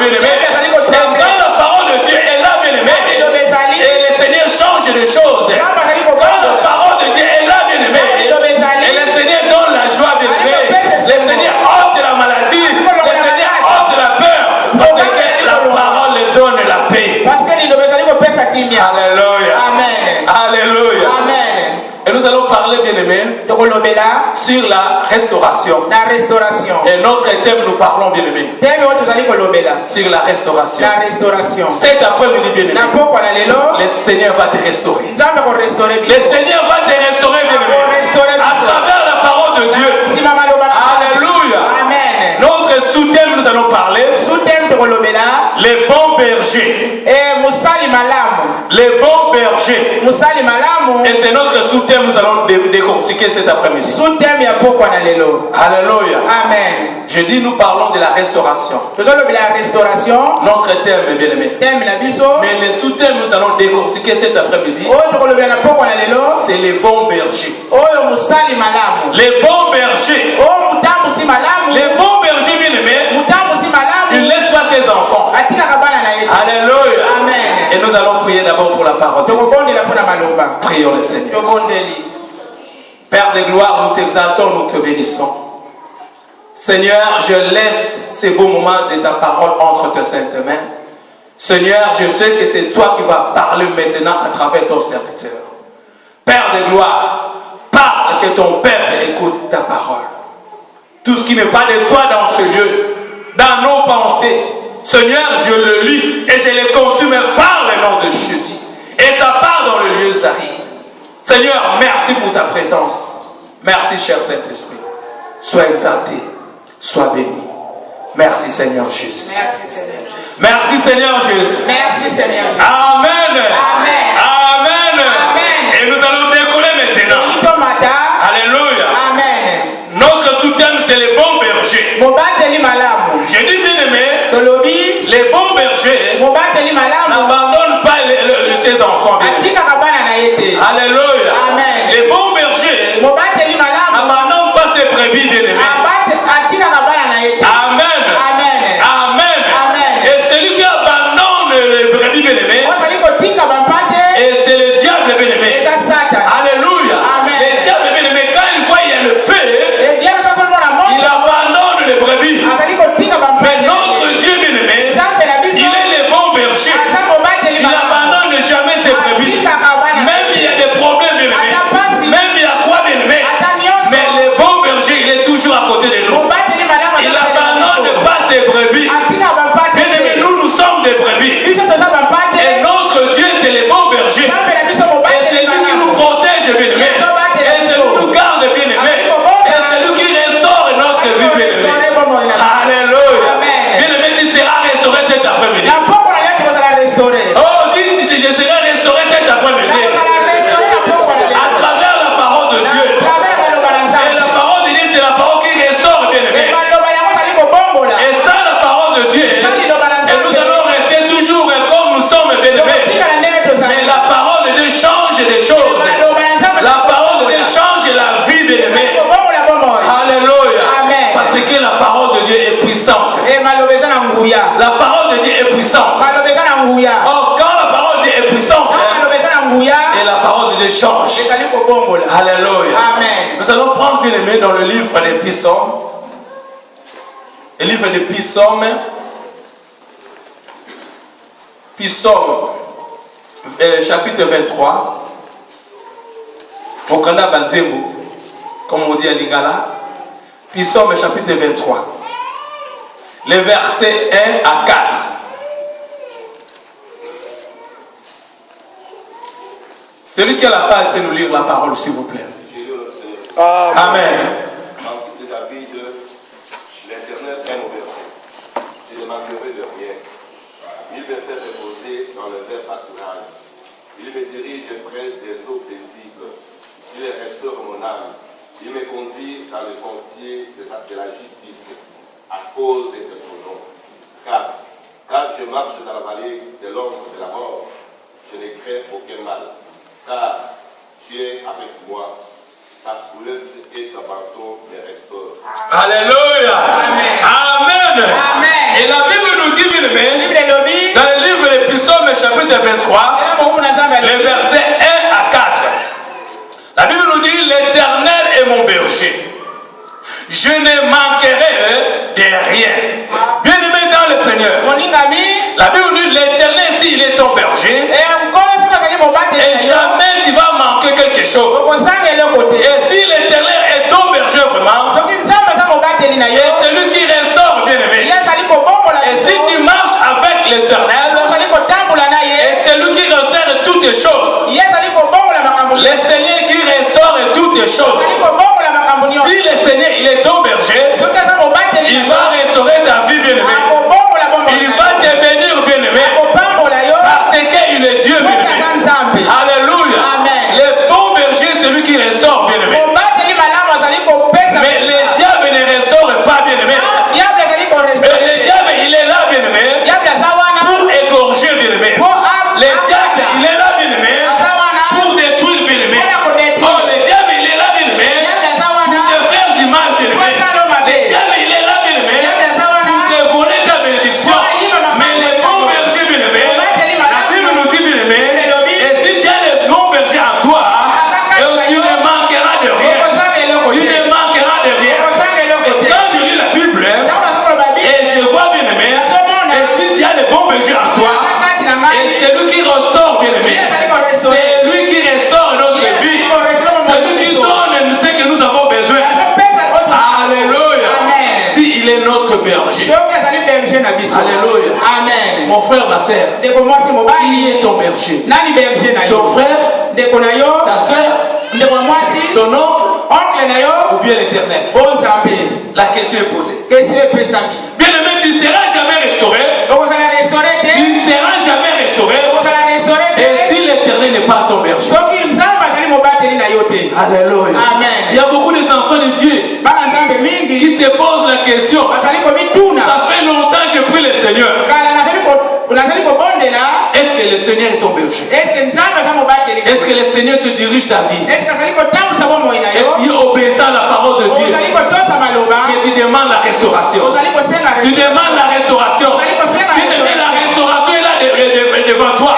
bien-aimé. Et quand la parole de Dieu est là, bien-aimé, et le Seigneur change les choses. Quand la parole de Dieu est là, bien-aimé, et le Seigneur donne la joie, bien-aimé, le Seigneur ôte la maladie, le Seigneur ôte la peur, parce que la parole donne la paix. Alléluia. Amen. Alléluia. Amen. Et nous allons parler, bien-aimé, sur la restauration. Et notre thème, nous parlons, bien-aimé, sur la restauration. Cet après-midi, bien-aimé, le Seigneur va te restaurer. Le Seigneur va te restaurer, bien-aimé, à travers la parole de Dieu. Alléluia. Amen. Notre sous-thème, nous allons parler les bons bergers. Les bons bergers. Et c'est notre sous-thème, nous allons décortiquer cet après-midi. Alléluia. Amen. Je dis, nous parlons de la restauration. Notre thème est bien aimé. Mais les sous-thèmes, nous allons décortiquer cet après-midi. C'est les bons bergers. Les bons bergers. Les bons bergers, bien aimés, ils ne laissent pas ses enfants. Alléluia. Amen. Et nous allons prier d'abord pour la parole de Dieu. Prions le Seigneur. Père de gloire, nous t'exaltons, nous te bénissons. Seigneur, je laisse ces beaux moments de ta parole entre tes saintes mains. Seigneur, je sais que c'est toi qui vas parler maintenant à travers ton serviteur. Père de gloire, parle que ton peuple écoute ta parole. Tout ce qui n'est pas de toi dans ce lieu, dans nos pensées, Seigneur, je le lis et je le consume par le nom de Jésus. Et ça part dans le lieu aride. Seigneur, merci pour ta présence. Merci, cher Saint-Esprit. Sois exalté, sois béni. Merci, Seigneur Jésus. Merci, Seigneur Jésus. Merci, Seigneur Jésus. Merci, Seigneur Jésus. Amen. Amen. Amen. Amen. Et nous allons décoller maintenant. Alléluia. Amen. Notre sous-thème, c'est les bons bergers. J'ai dit, bien aimé, les bons bergers n'abandonnent pas ses enfants. Alléluia. Amen. Les bons bergers n'abandonnent pas ses brebis, bien aimés. Amen. Amen. Amen. Amen. Et celui qui abandonne les brebis, bien aimés, et c'est le diable, bien aimé. Alléluia. Amen. Le diable, bien aimé, quand il voit il y a le feu, il abandonne les brebis. Mais notre Dieu, bien aimé, il est le bon berger. Il n'abandonne jamais ses brebis. Même il y a des problèmes, bien aimé. Même il y a quoi, bien aimé. Mais le bon berger, il est toujours à côté de nous. Il n'abandonne pas ses brebis. Bien aimé, nous sommes des brebis. Et notre Dieu, c'est le bon berger. Et c'est lui qui nous protège, bien aimé. Et c'est lui qui nous garde, bien aimé. Et c'est lui qui restaure notre vie, bien aimé. Alléluia. Bien aimé, tu seras restauré cet après-midi. Oh, dis, je serai restauré cet après-midi. À travers la parole de Dieu. Et la parole de Dieu, c'est la parole qui restaure, bien aimé. Et ça, la parole de Dieu. Et nous allons rester toujours comme nous sommes, bien aimés. Mais la parole de Dieu change les choses. La parole de Dieu change la vie, bien aimé. Alléluia. Amen. Parce que la parole de Dieu est puissante. La parole de Dieu est puissante. Or, quand la parole de Dieu est puissante, et la parole de Dieu change. Alléluia. Amen. Nous allons prendre, bien aimé, dans le livre des psaumes. Le livre des psaumes. Psaume, chapitre 23. Mokanda Banzembo, comme on dit à Lingala. Psaume, chapitre 23. Les versets 1 à 4. Celui qui a la page peut nous lire la parole, s'il vous plaît. Amen. L'Éternel est mon berger. Je ne manquerai de rien. Il me fait reposer dans le vert pâturage. Il me dirige près des eaux paisibles. Il restaure mon âme. Il me conduit dans le sentier de la justice à cause de son nom. Car quand je marche dans la vallée de l'ombre de la mort, je ne crains aucun mal. Car tu es avec moi. Ta couleuse et ta bâton me restaurent. Alléluia. Amen. Amen. Amen. Et la Bible nous dit, bien aimé, La Bible dit l'Éternel, s'il est ton berger, et jamais tu vas manquer quelque chose. Et si l'Éternel est ton berger vraiment, et celui qui restaure, bien aimé, et si tu marches avec l'Éternel, et celui qui restaure toutes les choses, le Seigneur qui restaure toutes les choses, si le Seigneur il est ton berger, il va restaurer ta vie, bien aimé. Il va te bénir, bien aimé, parce qu'il est Dieu, bien aimé. Alléluia. Le bon berger, c'est lui qui restaure, bien aimé. Mais le diable ne restaure pas, bien aimé. Et le diable, il est là, bien aimé, pour égorger, bien aimé. Le diable, il est là, bien aimé, pour détruire, bien aimé. Oh, le diable, il est là, bien aimé, pour te faire du mal, bien aimé. Le diable, il est là, bien aimé, pour te voler ta bénédiction. Mais le bon berger, bien aimé, la Bible nous dit, bien aimé, et si tu as le bon berger en toi, tu ne manqueras de rien. Tu ne manqueras de rien. Et quand je lis la Bible, et je vois, bien aimé, et si tu as le bon berger en toi, et c'est lui qui restaure, bien aimé, c'est lui qui restaure notre vie, c'est lui qui donne ce que nous avons besoin. Alléluia. S'il est notre berger. Alléluia. Amen. Mon frère, ma soeur, qui est ton berger? Ton frère, ta soeur, ton oncle ou bien l'Éternel? La question est posée. Bien aimé, tu ne seras jamais restauré. Tu ne seras jamais restauré. Et si l'Éternel n'est pas ton berger? Alléluia. Amen. Il y a beaucoup d'enfants de Dieu qui se posent la question. Ça fait longtemps que j'ai pris le Seigneur. Est-ce que le Seigneur est ton berger? Est-ce que le Seigneur te dirige ta vie? Et tu obéis à la parole de Dieu. Et tu demandes la restauration. Tu demandes la restauration. La restauration est là devant toi.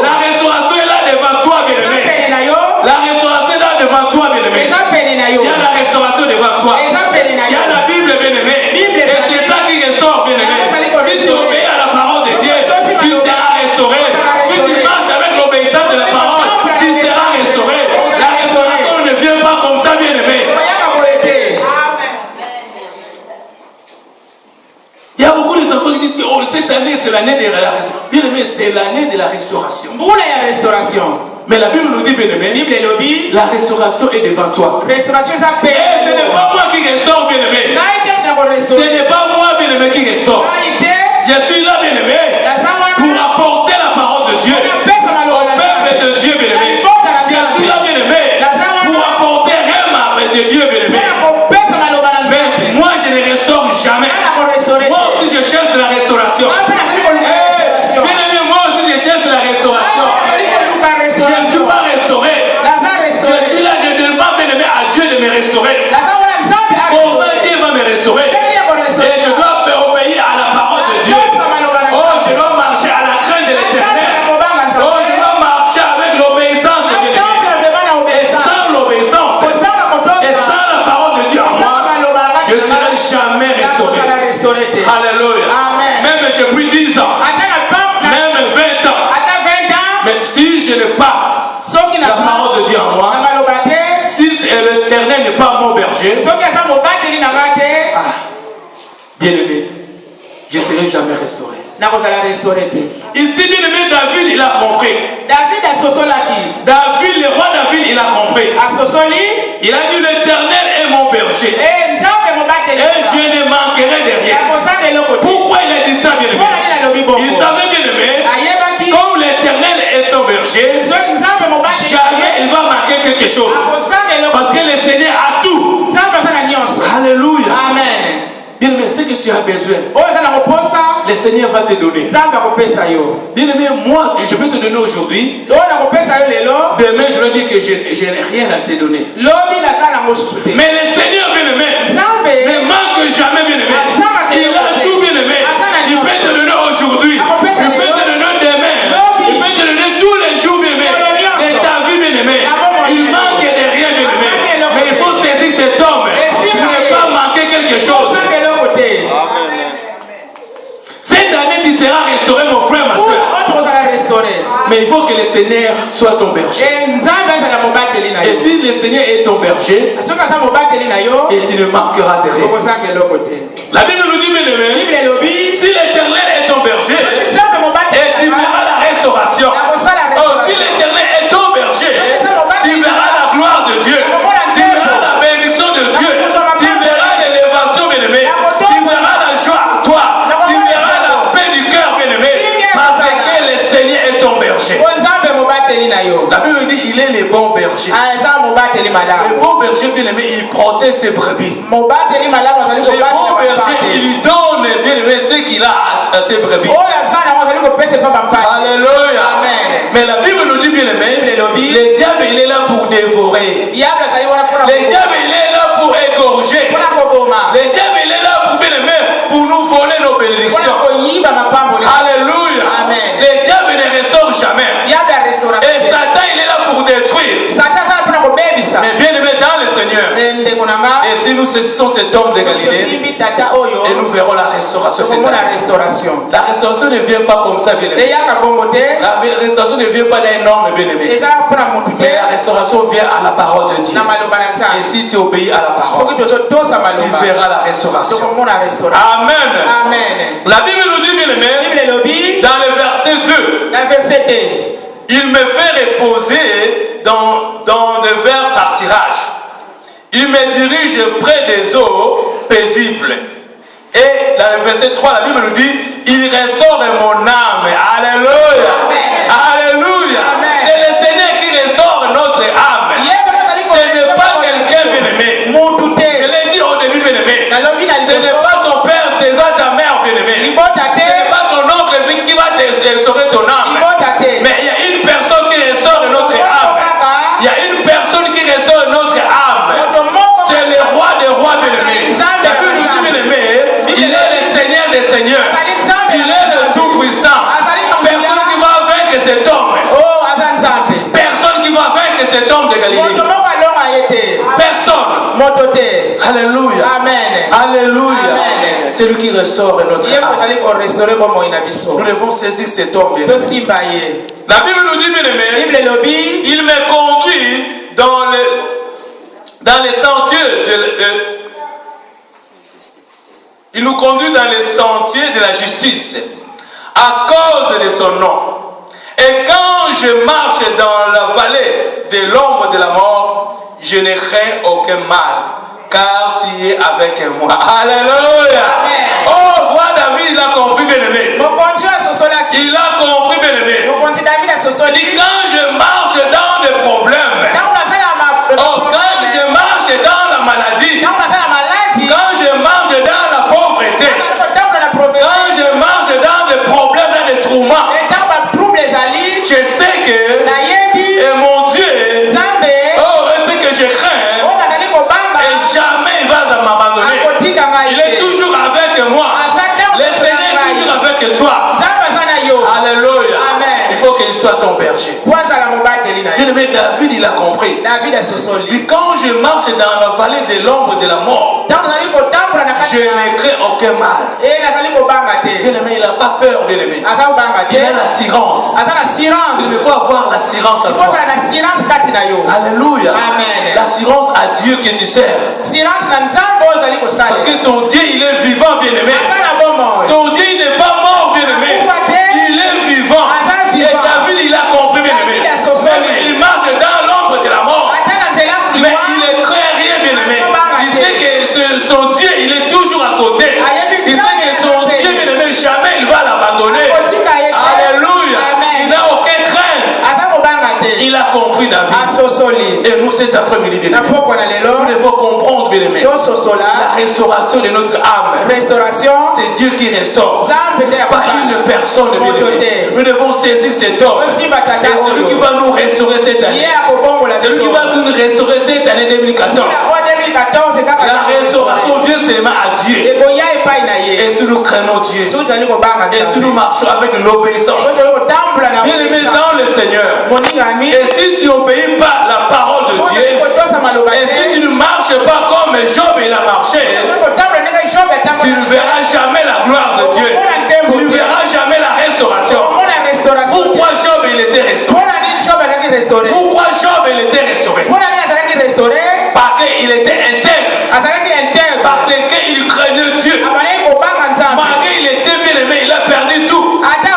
La restauration est là devant toi, bien aimé. La restauration est là devant toi, bien aimé. Il y a la restauration devant toi. Il y a la Bible, bien aimé. Et c'est ça qui restaure, bien aimé. Si tu obéis à la parole de Dieu, tu seras restauré. Si tu marches avec l'obéissance de la parole, tu seras restauré. La restauration ne vient pas comme ça, bien aimé. Il y a beaucoup d'enfants qui disent que oh, cette année c'est l'année de la restauration. Bien aimé, c'est l'année de la restauration. Mais la Bible nous dit, bien aimé, la restauration est devant toi. Et ce n'est pas moi qui restaure, bien aimé. Ce n'est pas moi, bien aimé, qui restaure. Je suis là, bien aimé, pour apporter la parole de Dieu au peuple de Dieu, bien aimé. Je suis là, bien aimé, pour apporter un de Dieu, bien aimé. Mais moi, je ne restaure jamais. Moi aussi, je cherche la restauration. Bien aimé, moi aussi, je cherche la restauration. Je ne suis pas restauré. Je suis là, je ne demande, bien aimé, à Dieu de me restaurer. Comment Dieu va me restaurer? Et je dois obéir à la parole de Dieu. Oh, je dois marcher à la crainte de l'Éternel. Oh, je dois marcher avec l'obéissance de bien aimé. Et sans l'obéissance, et sans la parole de Dieu en moi, je ne serai jamais restauré. Alléluia. Même j'ai pris 10 ans, même 20 ans. Mais si je n'ai pas la parole de Dieu en moi, si l'Éternel n'est pas mon berger, bien aimé, je ne serai jamais restauré. Ici, bien aimé, David, il a compris. David, le roi David, il a compris. Il a dit, l'Éternel est mon berger. Et je ne manquerai de rien. Pourquoi il a dit ça, bien aimé? Il savait, bien aimé, comme l'Éternel est son berger, jamais il va manquer quelque chose. Parce que le Seigneur a tout. Alléluia. Bien aimé, ce que tu as besoin, le Seigneur va te donner. Bien aimé, moi, je peux te donner aujourd'hui. Demain, je vais dire que je n'ai rien à te donner. Mais le Seigneur, bien aimé, ne manque jamais, bien aimé. Il a tout, bien aimé. Il peut te donner aujourd'hui. Il peut te donner demain. Il peut te donner tous les jours, bien aimé. Et ta vie, bien aimé. Il manque de rien, bien aimé. Mais il faut saisir cet homme pour ne pas manquer quelque chose. C'est Cette année, tu seras restauré, mon frère, ma soeur. Mais il faut que le Seigneur soit ton berger. Et si le Seigneur est ton berger, et tu ne manqueras de rien. La Bible nous dit, bien aimé, si l'Éternel est ton berger, et tu verras la restauration. Oh, si l'Éternel est ton berger, tu verras la gloire de Dieu. Tu verras la bénédiction de Dieu. Tu verras l'élévation, bien aimé. Tu verras la joie en toi. Tu verras la paix du cœur, bien aimé. Parce que le Seigneur est ton berger. La Bible dit il est le bon berger. Le bon berger, bien aimé, il protège ses brebis. Le bon berger, il donne, bien aimé, ce qu'il a à ses brebis. Alléluia. Mais la Bible nous dit, bien aimé, le diable il est là pour dévorer. Le diable il est là pour égorger. Le diable il est là pour, bien aimé, pour nous voler nos bénédictions. Alléluia. Le diable ne restaure jamais. Et Satan il est là pour détruire. Mais bien aimé dans le Seigneur. Et si nous saisissons cet homme de Galilée, et nous verrons la restauration. La restauration ne vient pas comme ça, bien aimé. La restauration ne vient pas d'un homme, bien aimé. Mais la restauration vient à la parole de Dieu. Et si tu obéis à la parole, tu verras la restauration. Amen. La Bible nous dit, bien aimé, dans le verset 2, il me fait reposer dans de verts pâturages. Il me dirige près des eaux paisibles. Et dans le verset 3, la Bible nous dit, il restaure mon âme. Alléluia. Alléluia. C'est le Seigneur qui restaure notre âme. Ce n'est pas quelqu'un, bien aimé. Je l'ai dit au début, bien aimé. Ce n'est pas ton père, ta mère, bien aimé. Ce n'est pas ton oncle qui va restaurer ton âme. Mais il y a une personne qui restaure notre âme. Il y a une personne qui restaure notre âme. C'est le roi des rois, bien aimé. La Bible nous dit, bien aimé, il est le Seigneur des seigneurs. Il est le tout-puissant. Personne qui va vaincre cet homme. Personne qui va vaincre cet homme de Galilée. Personne. Alléluia. Alléluia. C'est lui qui restaure notre âme. Nous devons saisir cet homme, bien aimé. La Bible nous dit, bien aimé, il me conduit dans les sentiers il nous conduit dans les sentiers de la justice à cause de son nom. Et quand je marche dans la vallée de l'ombre de la mort, je ne crains aucun mal, car tu es avec moi. Alléluia. Oh, voilà, David, il a compris, bien aimé. Il a compris, bien aimé. Et quand je marche dans des problèmes, oh, quand je marche dans la maladie, quand je marche dans la pauvreté, quand je marche dans des problèmes, dans des tourments, je sais que et mon Dieu, oh, ce que je crains, et jamais il va m'abandonner. Il est toujours avec moi. Le Seigneur est toujours avec toi. Alléluia. Il faut qu'il soit ton berger. Bien aimé, David, il a compris. Et quand je marche dans la vallée de l'ombre de la mort, je ne crains aucun mal. Bien aimé, il n'a pas peur, bien aimé. Il a l'assurance. Il faut avoir l'assurance à toi. Alléluia. L'assurance à Dieu que tu sers. Parce que ton Dieu, il est vivant, bien aimé. Ton Dieu, il n'est pas mort, bien aimé. Il est vivant. Et David, il a compris, bien aimé. Il marche dans l'ombre de la mort. Mais il ne craint rien, bien aimé. Il sait que son Dieu, il est toujours à côté. Il sait que son Dieu, bien aimé, jamais il va l'abandonner. Alléluia. Il n'a aucun crainte. Il a compris, David. Et nous, cet après-midi, bien aimé, nous devons comprendre, bien aimé, la restauration de notre âme. C'est Dieu qui restaure, pas une personne, bien aimé. Nous devons saisir cet homme. Et c'est lui qui va nous restaurer cette année. C'est lui qui va nous restaurer cette année 2014. La restauration vient seulement à Dieu. Et si nous craignons Dieu, et si nous marchons avec l'obéissance, bien aimé dans le Seigneur, et si tu n'obéis pas la parole de Dieu, et si tu ne marches pas comme Job il a marché, tu ne verras jamais la gloire de Dieu. Tu ne verras restauré. Pourquoi Job il était restauré? Parce qu'il était intègre. Parce qu'il craignait Dieu. Malgré il était bien aimé, il a perdu tout. Malgré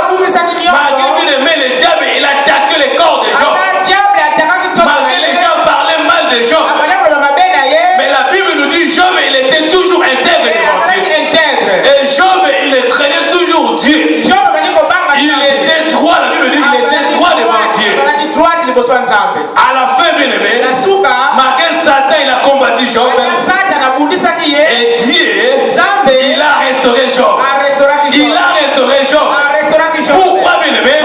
bien aimé, le diable il a attaqué les corps de Job. Malgré les gens parlaient mal de Job. Mais la Bible nous dit Job il était toujours intègre devant Dieu. Et Job il craignait toujours Dieu. Il était droit, la Bible dit il était droit devant Dieu. À la fin bien aimé, malgré Satan il a combattu Job. Et Dieu il a restauré Job. Il a restauré Job. Pourquoi bien aimé?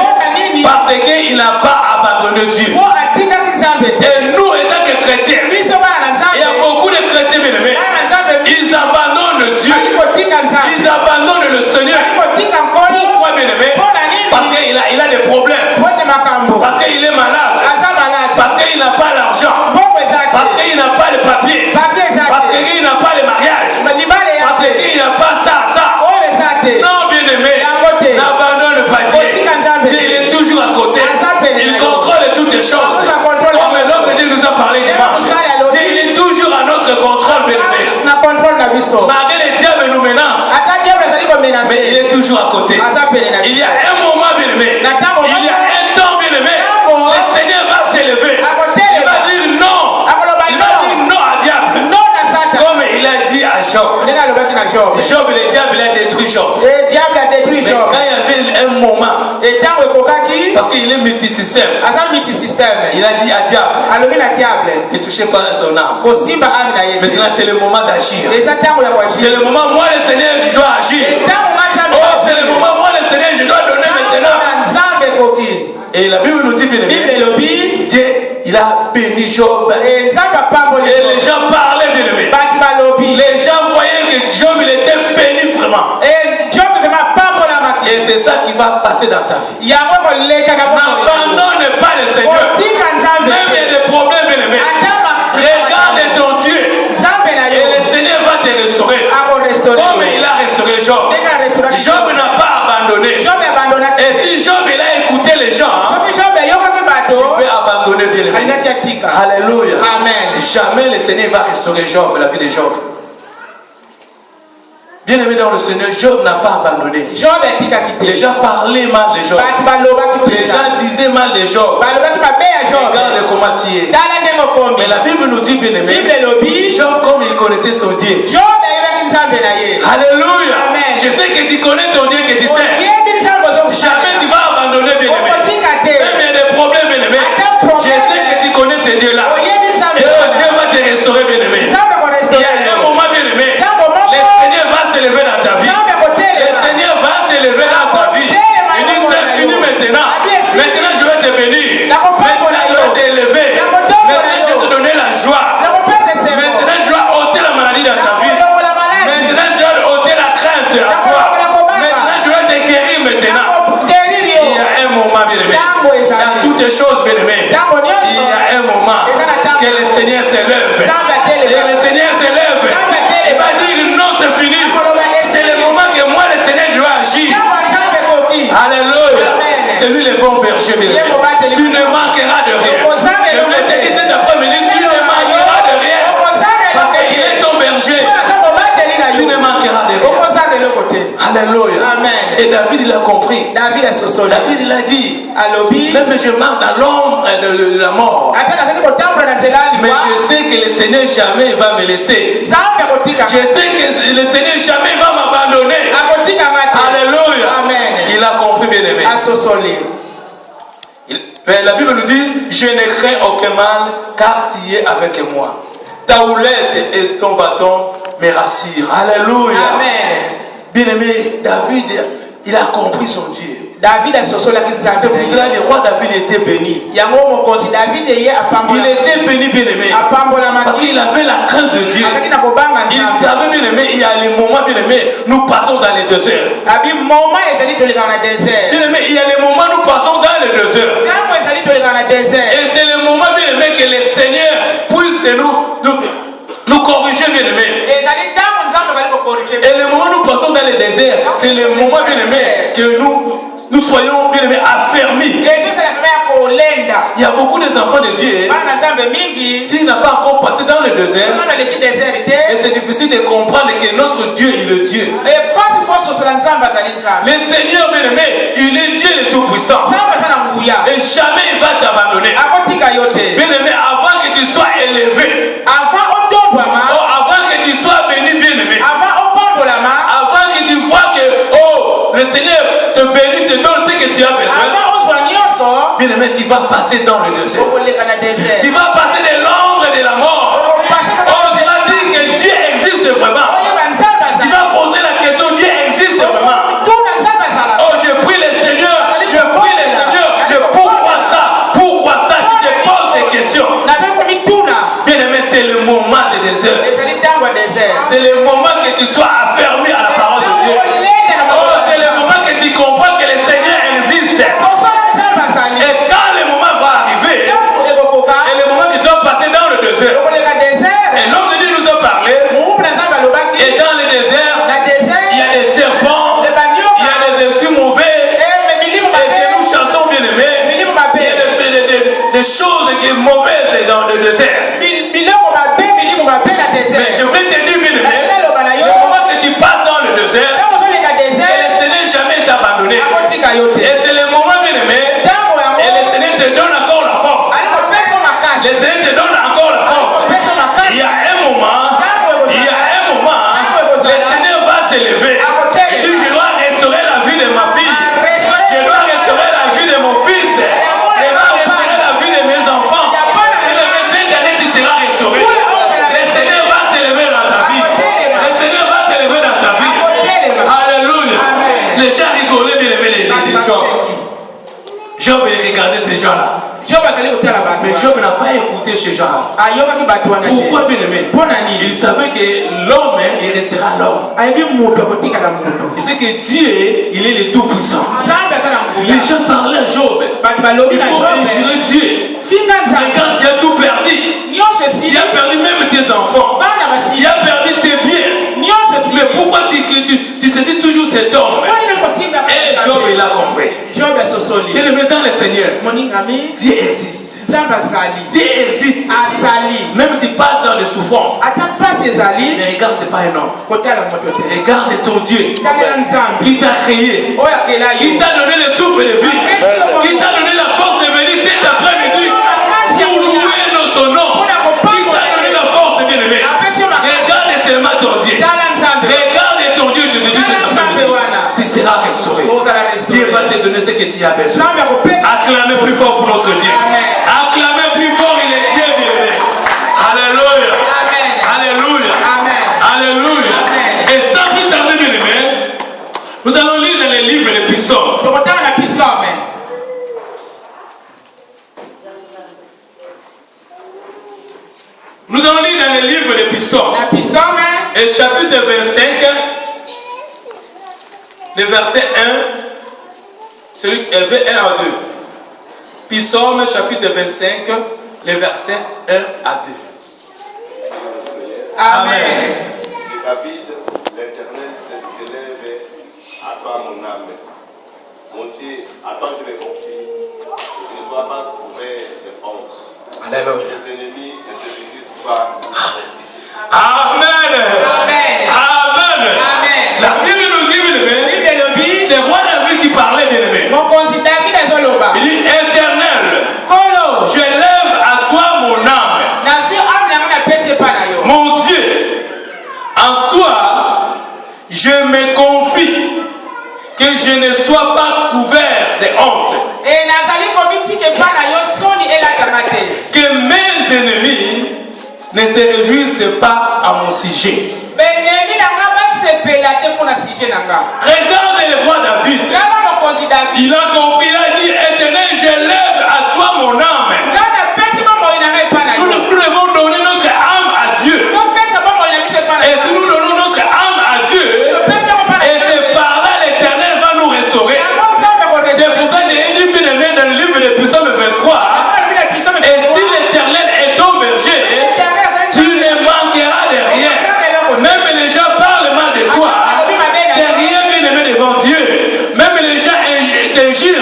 Parce qu'il n'a pas abandonné Dieu. Et nous étant que chrétiens, il y a beaucoup de chrétiens bien aimés. Ils abandonnent Dieu. Ils abandonnent le Seigneur. Pourquoi bien aimé? Parce qu'il a des problèmes. Parce qu'il est malade. Parce qu'il n'a pas l'argent. Parce qu'il n'a pas le papier. Parce qu'il n'a pas le mariage. Parce qu'il n'a pas ça. Non bien aimé, n'abandonne pas Dieu. Dieu il est toujours à côté. Il contrôle toutes les choses. Comme l'homme Dieu nous a parlé dimanche. Dieu il est toujours à notre contrôle bien aimé. Malgré les diables nous menacent, mais il est toujours à côté. Il y a un moment bien aimé, il y a un temps bien aimé, le Seigneur va s'élever. Il va dire non. Il va dire non à diable. Comme il a dit à Job. Job, le diable a détruit Job. Mais quand il y avait un moment, parce qu'il est multisystème, il a dit à diable, ne touchez pas son âme. Maintenant c'est le moment d'agir. C'est le moment moi le Seigneur je dois agir. Oh c'est le moment moi le Seigneur je dois donner maintenant. Et la Bible nous dit bien aimé, Dieu il a béni Job. Et les gens parlaient bien aimé. Les gens voyaient que Job il était béni vraiment. Et c'est ça qui va passer dans ta vie. N'abandonne pas le Seigneur. Même il y a des problèmes bien aimé. Regarde ton Dieu. Et le Seigneur va te restaurer. Comme il a restauré Job. Job n'a pas abandonné. Et si Job il a écouté les gens, il peut abandonner bien aimé. Alléluia. Amen. Jamais le Seigneur va restaurer Job, la vie de Job. Bien aimé dans le Seigneur, Job n'a pas abandonné. Les gens parlaient mal de Job. Les gens disaient mal de Job. Regarde comment tu es. Mais la Bible nous dit bien aimé, Job comme il connaissait son Dieu. Alléluia. Je sais que tu connais ton Dieu que tu sais. Jamais tu vas abandonner bien aimé. Même il y a des problèmes bien aimé. Je sais que tu connais ce Dieu là. Et Dieu va te restaurer bien aimé. Il y a un moment bien aimé. Le Seigneur va s'élever dans ta vie. Le Seigneur va s'élever dans ta vie. Il dit c'est fini maintenant. Maintenant je vais te bénir. Maintenant je vais t'élever. Maintenant je vais te donner la joie. Maintenant je vais ôter la maladie dans ta vie. Maintenant je vais ôter la crainte à toi. Maintenant je vais te guérir maintenant. Il y a un moment bien aimé. Dans toutes les choses bien aimé. Il y a un moment que le Seigneur s'élève. Et le Seigneur s'élève. Il va dire non c'est fini. C'est le moment que moi le Seigneur je vais agir. Alléluia. C'est lui le bon berger bien aimé. Tu ne manqueras de rien. Je voulais te dire cet après-midi, tu ne manqueras de rien. Parce qu'il est ton berger. Tu ne manqueras de rien. Alléluia. Et David il a compris. David il a dit, même je marche dans l'ombre de la mort, mais je sais que le Seigneur jamais va me laisser. Je sais que le Seigneur jamais va m'abandonner. Alléluia. Il a compris bien aimé. La Bible nous dit, je ne crains aucun mal car tu es avec moi. Ta houlette et ton bâton me rassurent. Alléluia. Bien aimé, David, il a compris son Dieu. C'est pour cela que le roi David était béni. Il était béni bien aimé. Parce qu'il avait la crainte de Dieu. Il savait bien aimé, il y a les moments bien aimé, nous passons dans les déserts. Bien aimé, il y a les moments nous passons dans les déserts. Et c'est le moment bien aimé que le Seigneur puisse nous corriger bien aimé. Et le moment où nous passons dans les déserts, c'est le moment bien aimé que nous soyons bien aimés affermis. Il y a beaucoup d'enfants de Dieu. S'il n'a pas encore passé dans le désert, et c'est difficile de comprendre que notre Dieu est le Dieu. Le Seigneur bien-aimé, il est Dieu le Tout-Puissant. Et jamais il va t'abandonner. Bien-aimé, avant que tu sois élevé, avant que tu sois béni, bien-aimé, avant que tu vois que le Seigneur te bénit, te donne ce que tu as besoin, bien-aimé, tu vas passer dans le désert. Tu vas passer de l'ombre et de la mort. Tu vas dire que Dieu existe vraiment. Tu vas poser la question, Dieu existe vraiment. Je prie le Seigneur, mais pourquoi ça? Pourquoi ça? Tu te poses des questions. Bien-aimé, c'est le moment du désert. C'est le moment que tu sois affermi à la parole de Dieu. C'est le moment que tu comprends que le Seigneur existe. Et quand le moment va arriver, et le moment que tu vas passer dans le désert, et l'homme de Dieu nous a parlé, et dans le désert, il y a des serpents, il y a des esprits mauvais, et que nous chassons bien aimés, il y a des choses qui sont mauvaises dans le désert. Mais je vais te dire bien aimé, le moment que tu passes dans le désert, le Seigneur jamais t'abandonné. Et c'est le moment bien aimé, et le Seigneur te donne encore la force. Le Seigneur te donne encore la force. Il y a un moment, le Seigneur va s'élever. Il dit, je dois restaurer la vie de ma fille. Je dois restaurer la vie de mon fils. Je dois restaurer la vie de mes enfants. Et le cette année, tu seras restauré. Le Seigneur va s'élever dans ta vie. Le Seigneur va t'élever dans ta vie. Alléluia. Les gens rigolaient bien aimé les gens. Job regardait ces gens-là. Mais Job n'a pas écouté ces gens-là. Pourquoi bien aimé? Il savait que l'homme, il restera l'homme. Il sait que Dieu, il est le Tout-Puissant. Les gens parlaient à Job. Il faut injurer Dieu. Mais quand tu as tout perdu, tu as perdu même tes enfants, tu as perdu tes biens. Mais pourquoi tu saisis toujours cet homme? Et Job, il a compris. Et le mettant le Seigneur, Dieu existe. Dieu existe. Même tu passes dans les souffrances. Ne regarde pas un homme. Regarde ton Dieu qui t'a créé, qui t'a donné le souffle de vie, qui t'a donné la force de venir cet après-midi pour louer son nom, qui t'a donné la force, bien aimé. Regarde seulement ton Dieu. Regarde ton Dieu, je te dis cet après-midi. Tu seras restauré. Dieu va te donner ce que tu as besoin. Acclamez plus fort pour notre Dieu. Acclamez plus fort, il est Dieu, bien aimé. Alléluia. Alléluia. Alléluia. Et sans plus tarder, bien aimé, nous allons lire dans les livres les psaumes. Nous allons lire dans les livres des psaumes. Et chapitre 25, le verset 1, celui qui est 1 à 2. Psaume chapitre 25, le verset 1 à 2. Amen. David, l'Éternel s'élève à toi mon âme. Mon Dieu, à toi je me confie. Je ne sois pas couvert de honte. Alléluia. Les ennemis ne se réduisent pas. Amen. Amen. Amen. La Bible nous dit, c'est roi David qui parlait, bien aimé. Il dit, Éternel, je lève à toi mon âme. Mon Dieu, en toi, je me confie, que je ne sois pas couvert de honte. Que mes ennemis ne se réjouissent pas à mon sujet. Regarde le roi David. Il a compris, il a dit, Éternel, je lève à toi mon âme. Nous devons donner notre âme à Dieu. Et si nous donnons notre âme à Dieu, et c'est par là l'Éternel va nous restaurer. C'est pour ça que j'ai dit bien aimé dans le livre de Psaume 23. Et si l'Éternel est ton berger, tu ne manqueras de rien. Même les gens parlent mal de toi. C'est rien bien aimé devant Dieu. Même les gens te jugent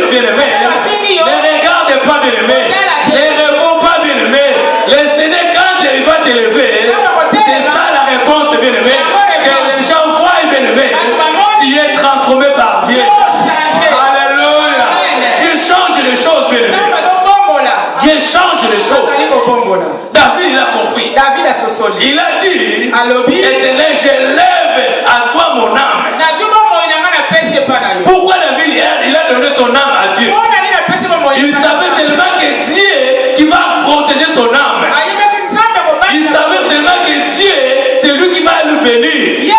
Il a dit, Éternel, je lève à toi mon âme. Pourquoi il a donné son âme à Dieu? Il savait seulement que Dieu qui va protéger son âme. Il savait seulement que Dieu, c'est lui qui va le bénir.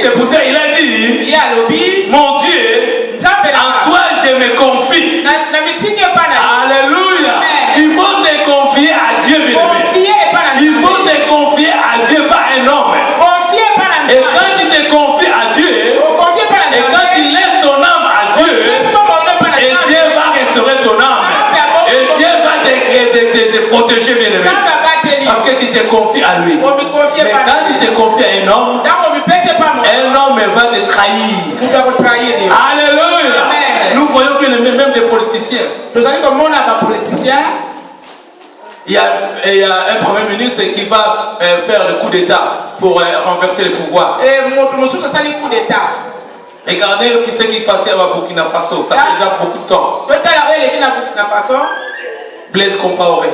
C'est pour ça qu'il a dit, mon Dieu, en toi je me confie. Alléluia. Il faut se confier à Dieu, bien-aimé. Il faut se confier à Dieu, pas un homme. Et quand tu te confies à Dieu, et quand tu laisses ton âme à Dieu, et Dieu va restaurer ton âme. Et Dieu va te protéger, bien-aimé. Parce que tu te confies à lui. Mais quand tu te confies à un homme va te trahir. Alléluia. Nous voyons bien même des politiciens. Il y a un premier ministre qui va faire le coup d'État pour renverser le pouvoir. Regardez ce qui passait à Burkina Faso. Ça fait déjà beaucoup de temps. Blaise Compaoré.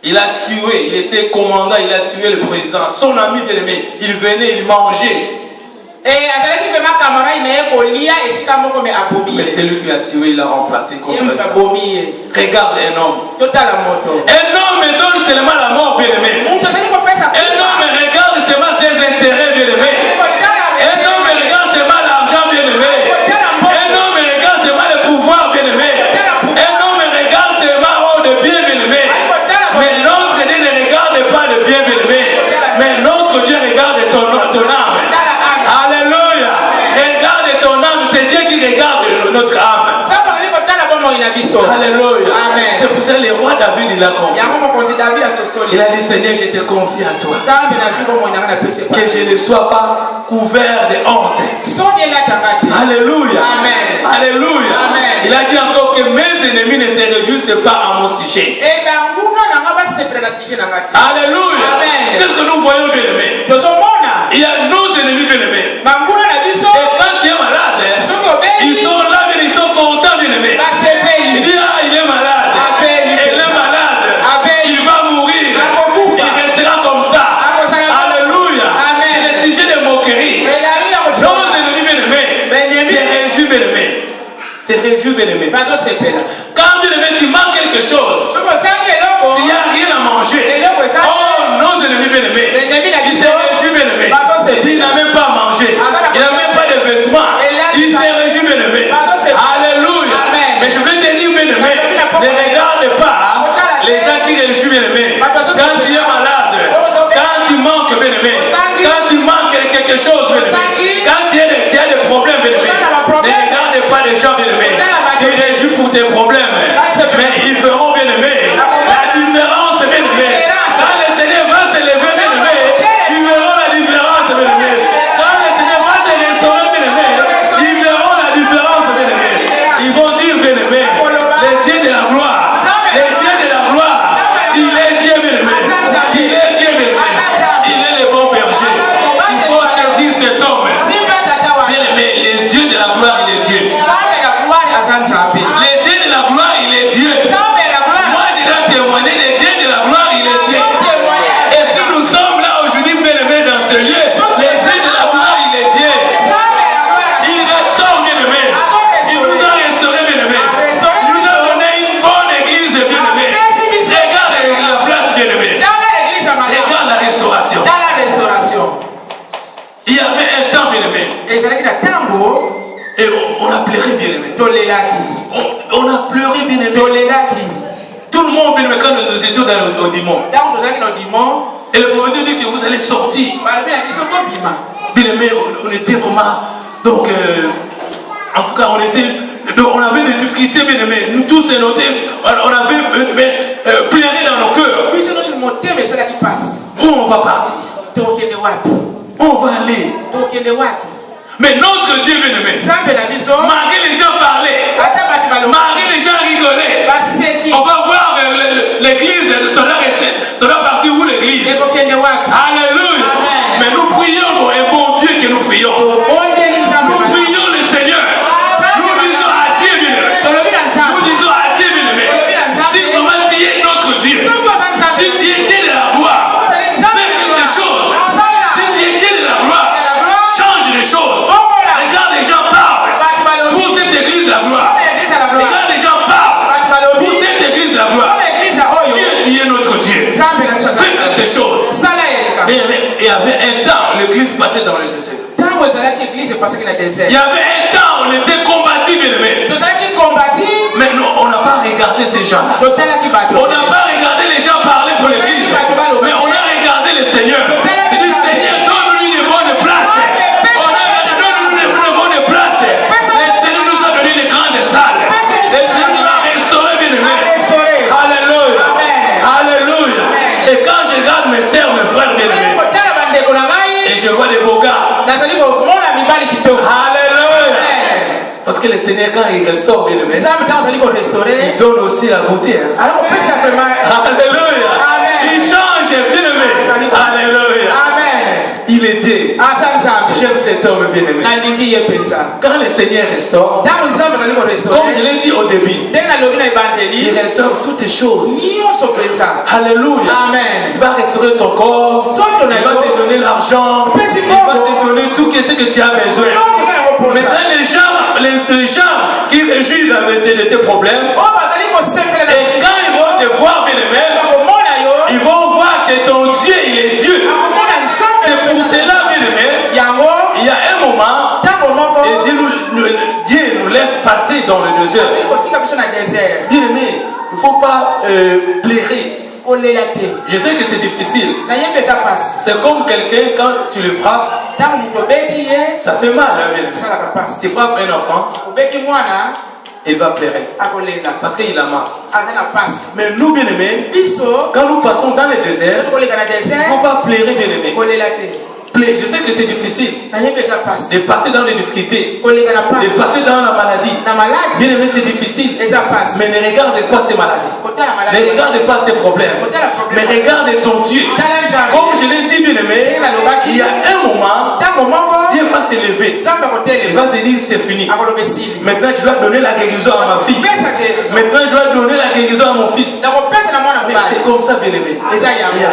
Il a tué, il était commandant, il a tué le président. Son ami bien-aimé, il venait, il mangeait. Mais c'est lui qui l'a tué, il l'a remplacé contre ça. Regarde un homme. Un homme donne seulement la mort, bien-aimé. Un homme regarde seulement ses intérêts, bien-aimé. Un homme regarde seulement l'argent, bien-aimé. Un homme regarde seulement le pouvoir, bien-aimé. Un homme regarde seulement de bien, bien-aimé. Mais notre Dieu ne regarde pas le bien, bien-aimé. Mais notre Dieu regarde ton âme. Alléluia. Regarde ton âme, c'est Dieu qui regarde notre âme. Alléluia. C'est pour ça que le roi David, il a compris. Il a dit, Seigneur, je te confie à toi. Que je ne sois pas couvert de honte. Alléluia. Alléluia. Il a dit encore que mes ennemis ne se réjouissent pas à mon sujet. Alléluia. Qu'est-ce que nous voyons, bien-aimés? Il y a nos ennemis, bien-aimés. Et quand tu es malade, ils sont là, mais ils sont contents, bien-aimés. Il dit, ah, il est malade. Il est malade. Il va mourir. Il restera comme ça. Alléluia. C'est le sujet de moquerie. Nos ennemis, bien-aimés, c'est réjouis, bien-aimés. C'est réjouis, bien-aimés. Quand, bien-aimé, tu manques quelque chose, il n'y a rien à manger. Oh, nos ennemis, bien-aimés, ils se réjouissent, bien-aimés. Il n'a même pas à manger. Il n'a même pas de vêtements. Il se réjouit, bien-aimé. Alléluia. Mais je vais te dire, bien-aimé, ne regarde pas les gens qui réjouissent, bien-aimé. Quand tu es malade, quand tu manques, bien-aimé, quand tu manques quelque chose, bien-aimé, quand tu as des problèmes, bien-aimé, ne regarde pas les gens, bien-aimé, qui réjouissent pour tes problèmes. Mais ils feront, bien-aimé, la différence, bien-aimé. Quand le Seigneur va se lever, bien-aimé, ils verront la différence, bien-aimé. Quand le Seigneur va se restaurer, bien-aimé, ils verront la différence, bien-aimé. Ils vont dire, bien-aimé, le Dieu de la gloire, le Dieu de la gloire, il est Dieu, bien-aimé. Il est Dieu, bien-aimé. Il est le bon berger. Il faut saisir cet homme. Bien-aimé, le Dieu de la gloire, il est Dieu. Le Dieu de la gloire, il est Dieu. Moi, je dois témoigner, le Dieu de la gloire, il est Dieu. Et si nous sommes là aujourd'hui, bien-aimés, dans ce lieu, le Dieu de la gloire, il est Dieu. Il restaure, bien-aimé. Il nous a restauré, bien-aimé. Il nous a donné une bonne église, bien-aimé. Regarde la place, bien-aimé. Regarde la restauration. Il y avait un temps, bien-aimé. Et on a pleuré, bien-aimé. On a pleuré, bien-aimé. Tout le monde, bien-aimé, quand nous étions au dimanche. Et le prophète dit que vous allez sortir. Bien-aimé, on était vraiment. Donc, en tout cas, on avait des difficultés, bien-aimé. Nous tous, on avait pleuré dans nos cœurs. Où on va partir? Où on va aller? Mais notre Dieu, bien-aimé, malgré les gens parlaient, malgré les gens rigolaient, on va voir l'église, ça doit partir où l'église? Alléluia. Mais nous prions un bon Dieu que nous prions. Nous prions le Seigneur. Nous disons à Dieu, bien-aimé. Nous disons à Dieu, bien-aimé. Si vraiment tu es notre Dieu, si tu es Dieu de la gloire, la gloire. Et quand les gens parlent pour cette église de la gloire, Dieu est notre Dieu. Fais quelque chose. Il y avait un temps, l'église passait dans le désert. Il y avait un temps, on était combattus, bien aimés. Mais non, on n'a pas regardé ces gens-là. On n'a pas regardé les gens parler pour l'église. Mais on a regardé le Seigneur. Il dit, Seigneur, donne-nous une bonne place. On a donné une bonne place. Le Seigneur nous a donné les grandes salles. Le Seigneur nous a restauré, bien aimés. Alléluia. Alléluia. Et quand je regarde mes sœurs, mes frères, bien aimés, et je vois des beaux gars. Alléluia. Parce que le Seigneur, quand il restaure, bien aimé, il donne aussi la beauté. Hein. Alléluia. Il change, bien aimé. Alléluia. Il est Dieu. J'aime cet homme, bien aimé. Quand le Seigneur restaure, comme je l'ai dit au début, il restaure toutes les choses. Alléluia. Il va restaurer ton corps. Il va te donner l'argent. Il va te donner tout ce que tu as besoin. Maintenant, les gens qui réjouissent de tes problèmes, et quand ils vont te voir, bien aimé, ils vont voir que ton Dieu, il est Dieu. C'est pour cela, bien aimé, il y a un moment, et Dieu nous laisse passer dans le désert. Bien aimé, il ne faut pas plairer. Je sais que c'est difficile. C'est comme quelqu'un, quand tu le frappes, ça fait mal. Hein, tu frappes un enfant, il va pleurer parce qu'il a mal. Mais nous, bien aimés, quand nous passons dans le désert, il ne faut pas pleurer, bien aimés. Je sais que c'est difficile de passer dans les difficultés, de passer dans la maladie. Bien aimé, c'est difficile. Mais ne regarde pas ces maladies, ne regarde pas ces problèmes, mais regarde ton Dieu. Comme je l'ai dit, bien aimé, il y a un moment, Dieu va s'élever. Il va te dire c'est fini. Maintenant je dois donner la guérison à ma fille. Maintenant je dois donner la guérison à mon fils. C'est comme ça, bien aimé. Il y a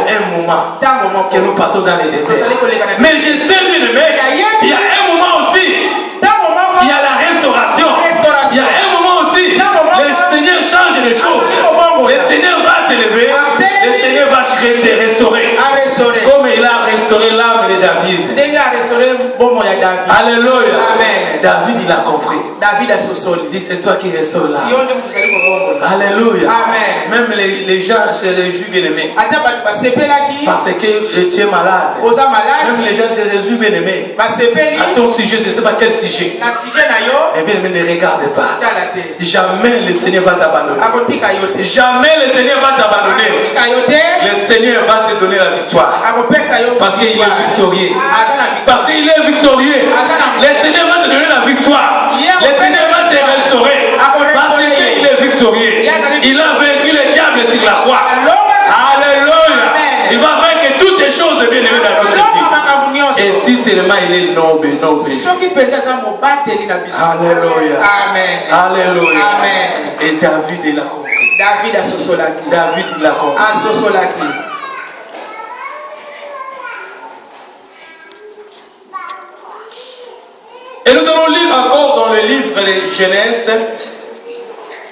un moment que nous passons dans les déserts. Mais je sais, bien aimé, il y a un moment aussi, il y a la restauration. Il y a un moment aussi, le Seigneur change les choses. Le Seigneur va s'élever, le Seigneur va te restaurer. Comme il a restauré l'âme de David. Alléluia. David, il a compris. Il dit, c'est toi qui restaures l'âme. Alléluia. Même les gens se réjouissent, bien aimé, parce que tu es malade. Même les gens se réjouissent, bien aimé, à ton sujet, je ne sais pas quel sujet. Mais bien aimé, ne regarde pas. Jamais le Seigneur va t'abandonner. Jamais le Seigneur va t'abandonner. Le Seigneur va te donner la victoire. Parce qu'il est victorieux. Parce qu'il est victorieux. Le Seigneur va te donner la victoire. Le Seigneur va te restaurer. Parce qu'il est victorieux. Il a vaincu le diable sur la croix. Alléluia. Il va vaincre toutes les choses bien aimées dans notre vie. Et si seulement il est noble. Alléluia. Alléluia. Et David, il a compris. David, il a compris. Et nous allons lire encore dans le livre de Genèse,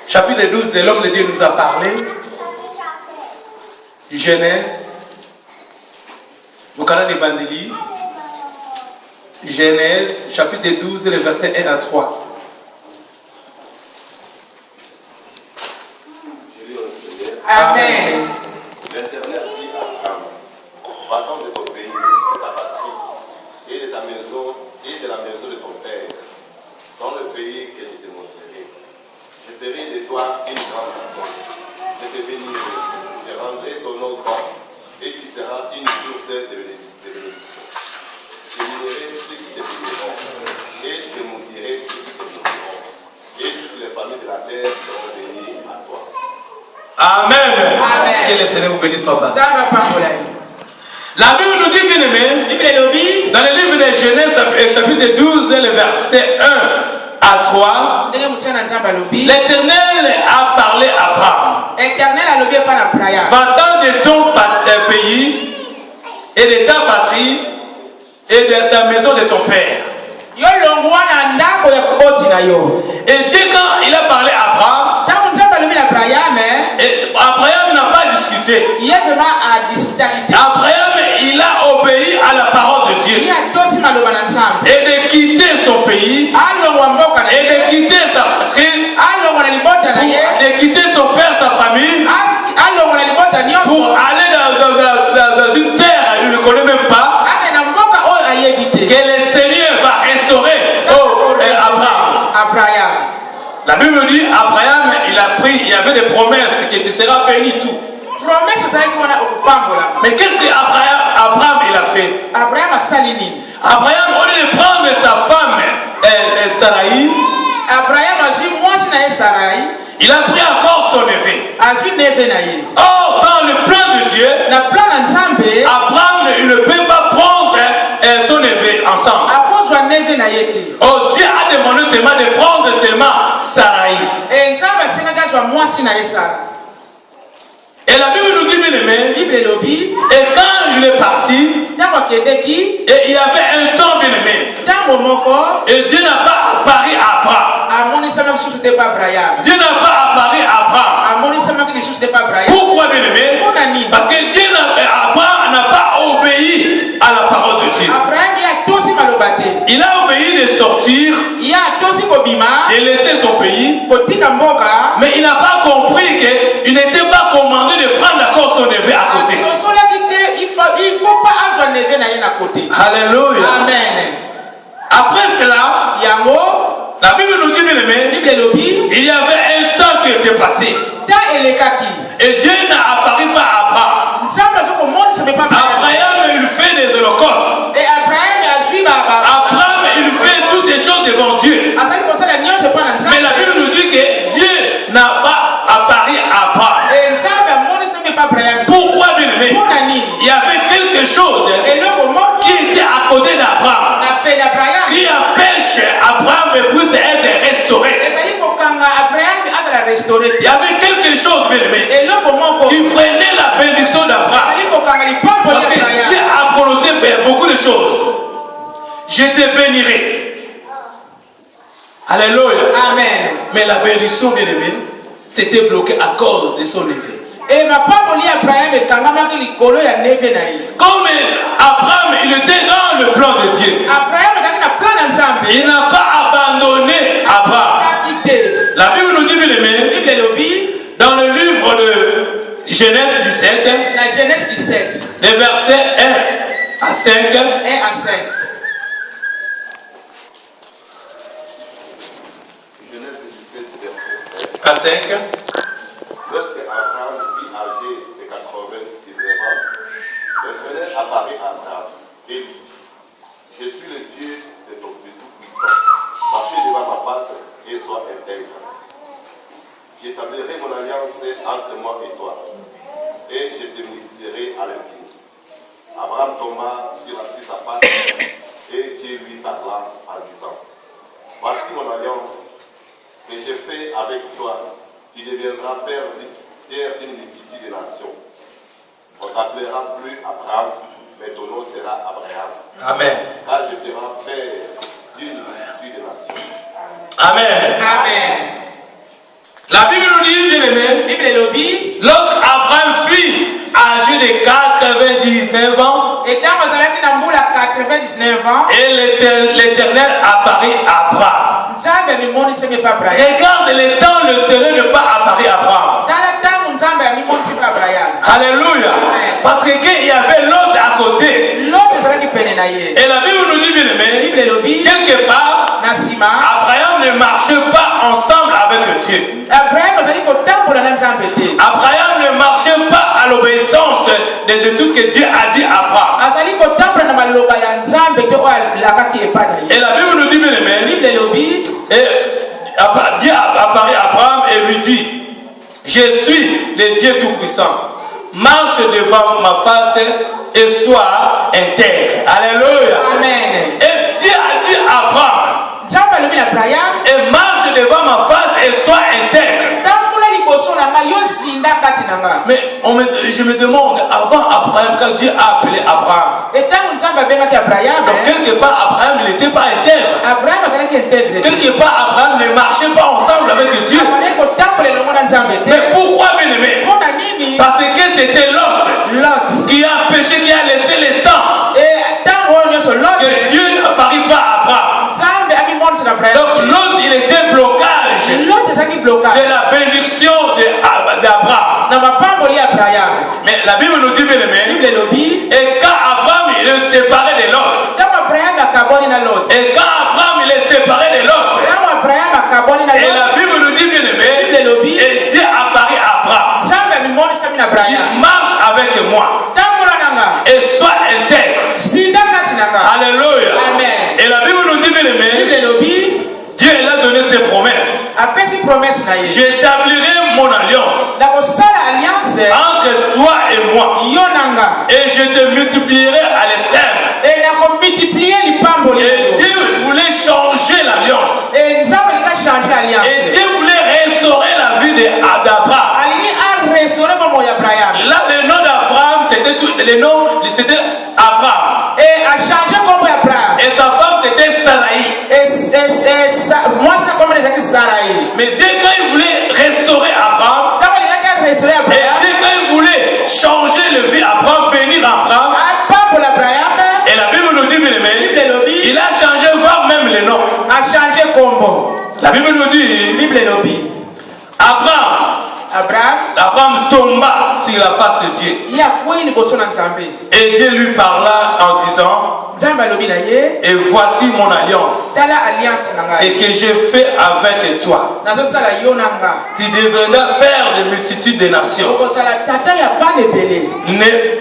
chapitre 12, l'homme de Dieu nous a parlé. Genèse, nous allons l'évangile. Genèse, chapitre 12, les versets 1 à 3. Amen. L'Éternel dit à Abraham, va-t'en de ton pays, de ta patrie, et de ta maison, et de la maison de ton père, dans le pays que je te montrerai. Je ferai de toi une grande nation. Je te bénirai, je rendrai ton nom grand, et tu seras une source de bénédiction. Je bénirai ceux qui te béniront, et je maudirai ceux qui te maudiront, et toutes les familles de la terre seront bénies à toi. Amen. Que le Seigneur vous bénisse, papa. La Bible nous dit, bien aimé, dans le livre de Genèse, chapitre 12, le verset 1 à 3, l'Éternel a parlé à Abraham. Va-t'en de ton pays et de ta patrie et de ta maison de ton père. Et Dieu, quand discuter. Abraham, Abraham, il a obéi à la parole de Dieu. Et de quitter son pays, et de quitter sa patrie, de quitter son père, sa famille, pour aller dans une terre, il ne connaît même pas, que le Seigneur va restaurer Abraham. La Bible dit, Abraham, il a pris, il y avait des promesses que tu seras béni tout. Mais qu'est-ce que Abraham il a fait? Abraham, au lieu de prendre sa femme, Sarai, il a pris encore son neveu. Or, dans le plan de Dieu, Abraham il ne peut pas prendre son neveu ensemble. Oh, Dieu a demandé seulement de prendre seulement Sarai. Et la Bible nous dit bien aimé, et quand il est parti, et il y avait un temps bien aimé, et Dieu n'a pas apparu à Abraham. Dieu n'a pas apparu à Abraham. Pourquoi bien aimé? Parce que Abraham n'a pas obéi à la parole de Dieu. Il a obéi de sortir, de laisser son pays, mais il n'a pas compris qu'il n'était pas commandé de prendre encore son neveu à côté. Alléluia. Amen. Après cela, la Bible nous dit bien aimé, il y avait un temps qui était passé. Et Dieu n'a apparu pas à Abraham. Abraham, il fait des holocaustes. Abraham, il fait toutes les choses devant Dieu. Mais la Bible nous dit que Dieu n'a pas apparu à Abraham. Pourquoi bien aimé? Il y avait quelque chose qui était à côté d'Abraham, qui empêche Abraham de pouvoir être restauré. Il y avait quelque chose, bien aimé, qui freinait la bénédiction d'Abraham. Parce que Dieu a prononcé beaucoup de choses. Je te bénirai. Alléluia. Amen. Mais la bénédiction, bien aimé, c'était bloqué à cause de son effet. Comme Abraham, il était dans le plan de Dieu. Il n'a pas abandonné Abraham. La Bible nous dit, bien aimé, dans le livre de Genèse 17, les versets 1 à 5. Genèse 17, verset 1 à 5. Lorsque Abraham fut âgé de 99 ans, l'Éternel apparut à Abraham et lui dit, je suis le Dieu de Tout-Puissant. Marchez devant ma face et sois intègre. J'établirai mon alliance entre moi et toi, et je te multiplierai à l'infini. Abraham tomba sur sa face, et Dieu lui parla en disant, voici mon alliance que j'ai fait avec toi. Tu deviendras père d'une multitude de nations. On ne t'appellera plus Abraham, mais ton nom sera Abraham. Amen. Car je te rends père d'une multitude de nations. Amen. Amen. La Bible nous dit, bien aimé, lorsque Abraham fut âgé de 99 ans, et l'Éternel apparut à Abraham. Regarde le temps, l'Éternel ne pas apparu à Abraham. Alléluia. Parce qu'il y avait l'autre à côté. Et la Bible nous dit, bien aimé, quelque part, Abraham ne marchait pas ensemble avec Dieu. Abraham ne marchait pas à l'obéissance de tout ce que Dieu a dit à Abraham. Et la Bible nous dit, bien aimé, et Dieu apparaît à Abraham et lui dit, je suis le Dieu Tout-Puissant. Marche devant ma face et sois intègre. Alléluia. Amen. Et Dieu a dit à Abraham, et marche devant ma face et sois intègre. Mais je me demande, avant Abraham, quand Dieu a appelé Abraham, donc quelque part Abraham n'était pas intègre. Quelque part Abraham ne marchait pas ensemble avec Dieu. Mais pourquoi, bien aimé? Parce que c'était Lot qui a péché, qui a laissé les temps que Dieu n'apparait pas à Abraham. Donc Lot, il était blocage de la bénédiction d'Abraham. Mais la Bible nous dit bien aimé, et quand Abraham il est séparé de Lot, et quand Abraham il est séparé de Lot, et la Bible nous dit bien aimé, et Dieu apparaît à Abraham. Il marche avec moi et soit intègre. Alléluia. Amen. Et la Bible nous dit bien aimé, Dieu il a donné ses promesses. J'établirai mon alliance entre toi et moi, et je te multiplierai à l'extrême. Et Dieu voulait changer l'alliance. Et Dieu voulait restaurer la vie d'Abraham. Là, le nom d'Abraham, c'était Abraham. Et sa femme, c'était Sarai. Mais Dieu, quand il voulait restaurer Abraham, et Dieu, quand il voulait changer le vie Abraham, bénir Abraham, et la Bible nous dit, il a changé, voire même le nom. La Bible nous dit, Abraham tomba sur la face de Dieu. Et Dieu lui parla en disant, et voici mon alliance, et que j'ai fait avec toi. Tu deviendras père de multitudes de nations.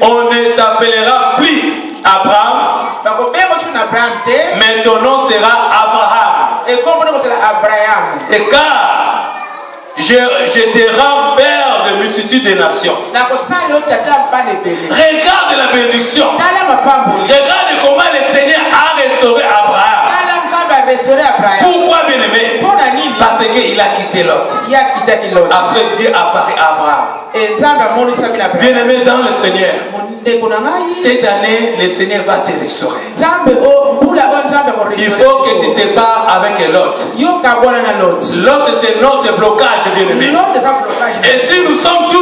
On ne t'appellera plus Abraham, mais ton nom sera Abraham. Et car je te rends père de multitudes de nations. Regarde la bénédiction. Regarde comment le Seigneur a restauré Abraham. Pourquoi, bien aimé? Parce qu'il a quitté Lot. Après, Dieu apparaît à Abraham. Bien aimé dans le Seigneur, cette année, le Seigneur va te restaurer. Il faut que tu te sépares avec Lot. Lot, c'est notre blocage, bien aimé. Et si nous sommes tous